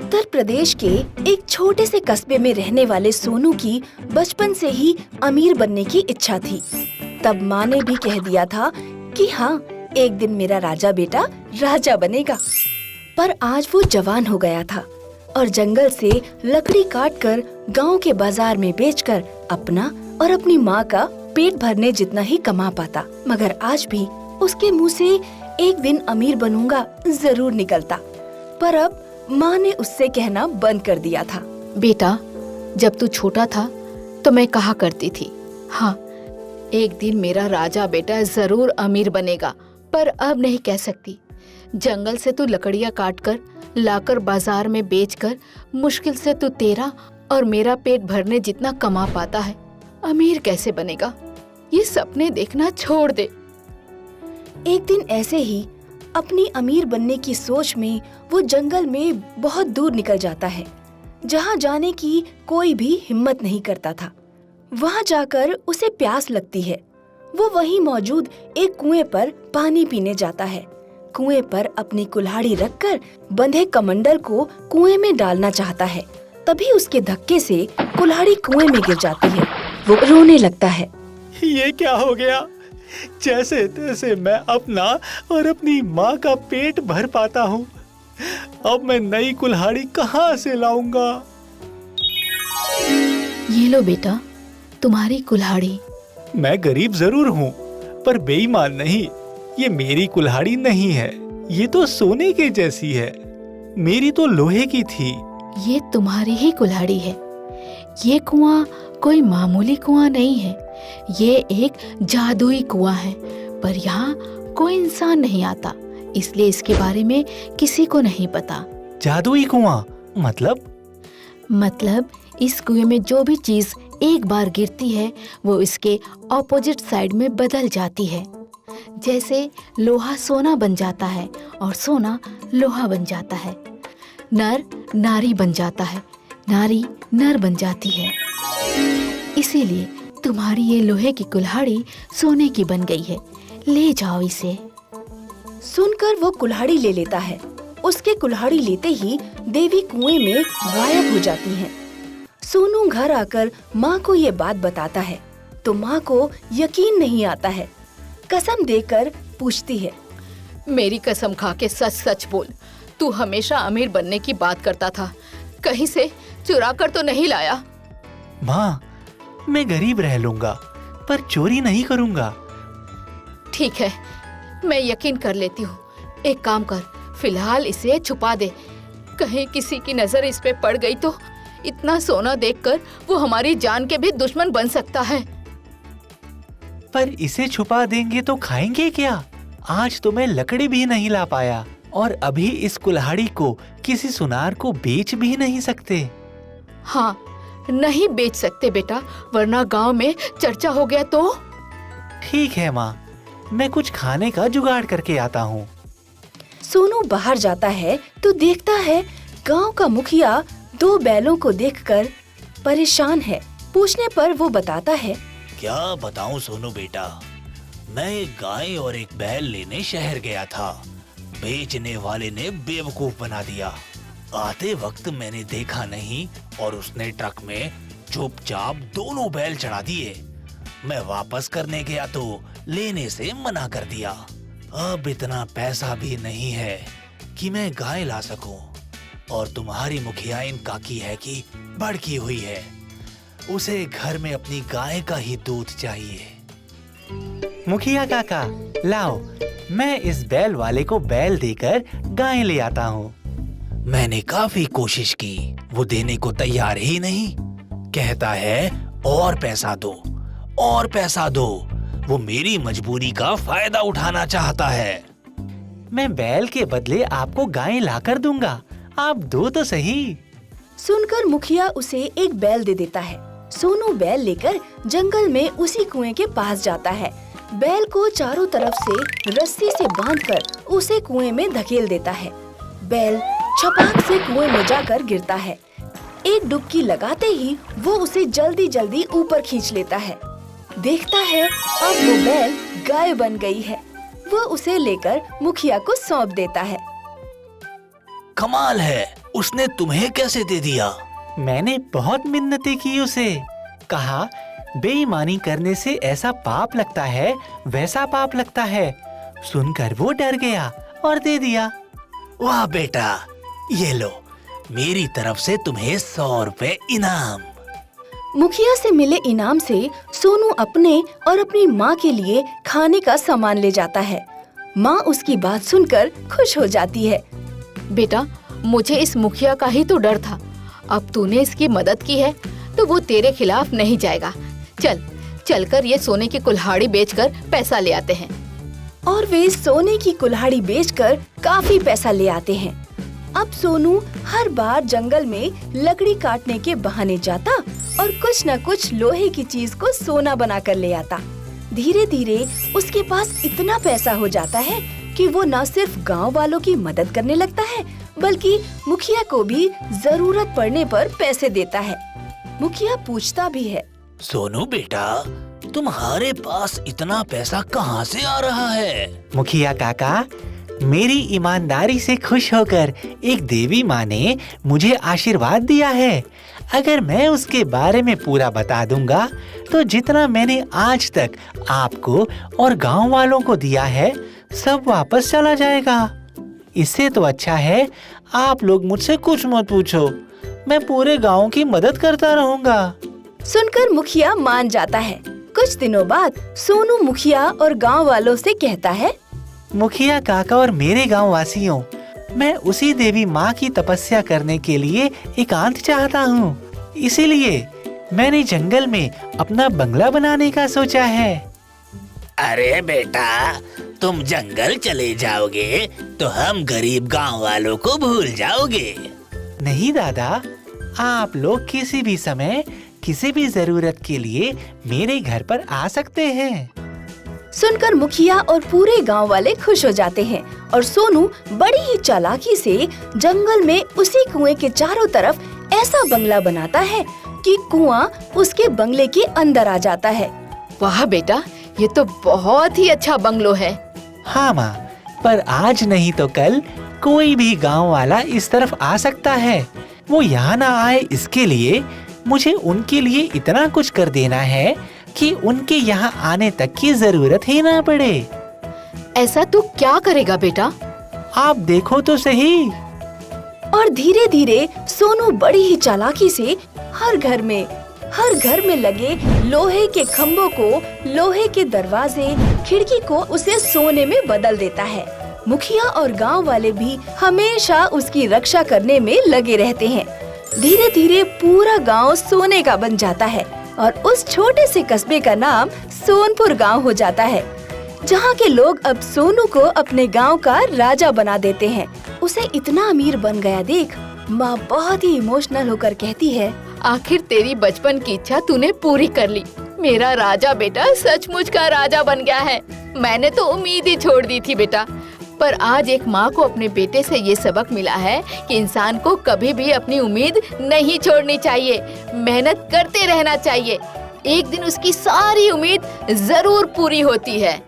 उत्तर प्रदेश के एक छोटे से कस्बे में रहने वाले सोनू की बचपन से ही अमीर बनने की इच्छा थी। तब माँ ने भी कह दिया था कि हाँ, एक दिन मेरा राजा बेटा राजा बनेगा। पर आज वो जवान हो गया था और जंगल से लकड़ी काटकर गांव के बाजार में बेचकर अपना और अपनी माँ का पेट भरने जितना ही कमा पाता। मगर आज भी उसके मुंह से एक दिन अमीर बनूंगा जरूर निकलता। पर अब माँ ने उससे कहना बंद कर दिया था। बेटा, जब तू छोटा था तो मैं कहा करती थी, हाँ, एक दिन मेरा राजा बेटा जरूर अमीर बनेगा। पर अब नहीं कह सकती। जंगल से तू लकड़ियाँ काटकर लाकर बाजार में बेचकर मुश्किल से तू तेरा और मेरा पेट भरने जितना कमा पाता है। अमीर कैसे बनेगा? ये सपने देखना छोड़ दे। एक दिन ऐसे ही अपनी अमीर बनने की सोच में वो जंगल में बहुत दूर निकल जाता है, जहाँ जाने की कोई भी हिम्मत नहीं करता था। वहाँ जाकर उसे प्यास लगती है। वो वहीं मौजूद एक कुएं पर पानी पीने जाता है। कुएं पर अपनी कुल्हाड़ी रखकर बंधे कमंडल को कुएं में डालना चाहता है। तभी उसके धक्के से कुल्हाड़ी कुएं में गिर जाती है। वो रोने लगता है। ये क्या हो गया? जैसे तैसे मैं अपना और अपनी माँ का पेट भर पाता हूँ। अब मैं नई कुल्हाड़ी कहाँ से लाऊंगा? ये लो बेटा, तुम्हारी कुल्हाड़ी। मैं गरीब जरूर हूँ, पर बेईमान नहीं। ये मेरी कुल्हाड़ी नहीं है, ये तो सोने के जैसी है। मेरी तो लोहे की थी। ये तुम्हारी ही कुल्हाड़ी है। ये कुआं कोई मामूली कुआं नहीं है, ये एक जादुई कुआं है। पर यहाँ कोई इंसान नहीं आता, इसलिए इसके बारे में किसी को नहीं पता। जादुई कुआं मतलब इस कुएं में जो भी चीज एक बार गिरती है वो इसके ऑपोजिट साइड में बदल जाती है। जैसे लोहा सोना बन जाता है और सोना लोहा बन जाता है। नर नारी बन जाता है, नारी नर बन जाती है। इसीलिए तुम्हारी ये लोहे की कुल्हाड़ी सोने की बन गई है। ले जाओ इसे। सुनकर वो कुल्हाड़ी ले लेता है। उसके कुल्हाड़ी लेते ही देवी कुएं में गायब हो जाती हैं। सोनू घर आकर माँ को ये बात बताता है तो माँ को यकीन नहीं आता है। कसम देकर पूछती है, मेरी कसम खा के सच सच बोल, तू हमेशा अमीर बनने की बात करता था, कहीं से चुरा कर तो नहीं लाया? माँ, मैं गरीब रह लूंगा, पर चोरी नहीं करूंगा। ठीक है, मैं यकीन कर लेती हूँ। एक काम कर, फिलहाल इसे छुपा दे। कहीं किसी की नजर इस पे पड़ गई तो इतना सोना देखकर वो हमारी जान के भी दुश्मन बन सकता है। पर इसे छुपा देंगे तो खाएंगे क्या? आज तो मैं लकड़ी भी नहीं ला पाया और अभी इस कुल्हाड़ी को किसी सुनार को बेच भी नहीं सकते। हाँ, नहीं बेच सकते बेटा, वरना गांव में चर्चा हो गया तो। ठीक है माँ, मैं कुछ खाने का जुगाड़ करके आता हूँ। सोनू बाहर जाता है तो देखता है गांव का मुखिया दो बैलों को देखकर परेशान है। पूछने पर वो बताता है, क्या बताऊं सोनू बेटा, मैं एक गाय और एक बैल लेने शहर गया था। बेचने वाले ने बेवकूफ बना दिया। आते वक्त मैंने देखा नहीं और उसने ट्रक में चुपचाप दोनों बैल चढ़ा दिए। मैं वापस करने गया तो लेने से मना कर दिया। अब इतना पैसा भी नहीं है कि मैं गाय ला सकूं। और तुम्हारी मुखियाइन काकी है कि भड़की हुई है, उसे घर में अपनी गाय का ही दूध चाहिए। मुखिया काका, लाओ, मैं इस बैल वाले को बैल देकर गाय ले आता हूँ। मैंने काफी कोशिश की, वो देने को तैयार ही नहीं। कहता है और पैसा दो, और पैसा दो। वो मेरी मजबूरी का फायदा उठाना चाहता है। मैं बैल के बदले आपको गाय लाकर दूंगा, आप दो तो सही। सुनकर मुखिया उसे एक बैल दे देता है। सोनू बैल लेकर जंगल में उसी कुएं के पास जाता है। बैल को चारों तरफ से रस्सी से बांधकर उसे कुएं में धकेल देता है। बैल छपाक से कुएं में जाकर गिरता है। एक डुबकी लगाते ही वो उसे जल्दी जल्दी ऊपर खींच लेता है। देखता है अब वो बैल गाय बन गई है। वो उसे लेकर मुखिया को सौंप देता है। कमाल है, उसने तुम्हें कैसे दे दिया? मैंने बहुत मिन्नतें की उसे। कहा बेईमानी करने से ऐसा पाप लगता है, वैसा पाप लगता है। सुनकर वो डर गया और दे दिया। वाह बेटा, ये लो, मेरी तरफ से तुम्हें 100 रुपए इनाम। मुखिया से मिले इनाम से सोनू अपने और अपनी माँ के लिए खाने का सामान ले जाता है। माँ उसकी बात सुनकर खुश हो जाती है। बेटा, मुझे इस मुखिया का ही तो डर था। अब तूने इसकी मदद की है तो वो तेरे खिलाफ नहीं जाएगा। चलकर ये सोने की कुल्हाड़ी बेचकर पैसा ले आते हैं। और वे सोने की कुल्हाड़ी बेचकर काफी पैसा ले आते हैं। अब सोनू हर बार जंगल में लकड़ी काटने के बहाने जाता और कुछ न कुछ लोहे की चीज को सोना बनाकर ले आता। धीरे धीरे उसके पास इतना पैसा हो जाता है कि वो न सिर्फ गांव वालों की मदद करने लगता है, बल्कि मुखिया को भी जरूरत पड़ने पर पैसे देता है। मुखिया पूछता भी है, सोनू बेटा, तुम्हारे पास इतना पैसा कहाँ से आ रहा है? मुखिया काका, मेरी ईमानदारी से खुश होकर एक देवी माँ ने मुझे आशीर्वाद दिया है। अगर मैं उसके बारे में पूरा बता दूंगा तो जितना मैंने आज तक आपको और गांव वालों को दिया है सब वापस चला जाएगा। इससे तो अच्छा है आप लोग मुझसे कुछ मत पूछो, मैं पूरे गांव की मदद करता रहूंगा। सुनकर मुखिया मान जाता है। कुछ दिनों बाद सोनू मुखिया और गांव वालों से कहता है, मुखिया काका और मेरे गांव वासियों, मैं उसी देवी माँ की तपस्या करने के लिए एकांत चाहता हूँ। इसीलिए मैंने जंगल में अपना बंगला बनाने का सोचा है। अरे बेटा, तुम जंगल चले जाओगे तो हम गरीब गांव वालों को भूल जाओगे। नहीं दादा, आप लोग किसी भी समय किसी भी जरूरत के लिए मेरे घर पर आ सकते हैं। सुनकर मुखिया और पूरे गांव वाले खुश हो जाते हैं और सोनू बड़ी ही चालाकी से जंगल में उसी कुएं के चारों तरफ ऐसा बंगला बनाता है कि कुआं उसके बंगले के अंदर आ जाता है। वाह बेटा, ये तो बहुत ही अच्छा बंगलो है। हाँ माँ, पर आज नहीं तो कल कोई भी गांव वाला इस तरफ आ सकता है। वो यहाँ ना आए इसके लिए मुझे उनके लिए इतना कुछ कर देना है कि उनके यहाँ आने तक की जरूरत ही ना पड़े। ऐसा तू क्या करेगा बेटा? आप देखो तो सही। और धीरे धीरे सोनू बड़ी ही चालाकी से हर घर में लगे लोहे के खम्भों को, लोहे के दरवाजे, खिड़की को उसे सोने में बदल देता है। मुखिया और गांव वाले भी हमेशा उसकी रक्षा करने में लगे रहते हैं। धीरे धीरे पूरा गांव सोने का बन जाता है और उस छोटे से कस्बे का नाम सोनपुर गांव हो जाता है, जहां के लोग अब सोनू को अपने गांव का राजा बना देते हैं। उसे इतना अमीर बन गया देख माँ बहुत ही इमोशनल होकर कहती है, आखिर तेरी बचपन की इच्छा तूने पूरी कर ली। मेरा राजा बेटा सचमुच का राजा बन गया है। मैंने तो उम्मीद ही छोड़ दी थी बेटा, पर आज एक माँ को अपने बेटे से ये सबक मिला है कि इंसान को कभी भी अपनी उम्मीद नहीं छोड़नी चाहिए, मेहनत करते रहना चाहिए। एक दिन उसकी सारी उम्मीद जरूर पूरी होती है।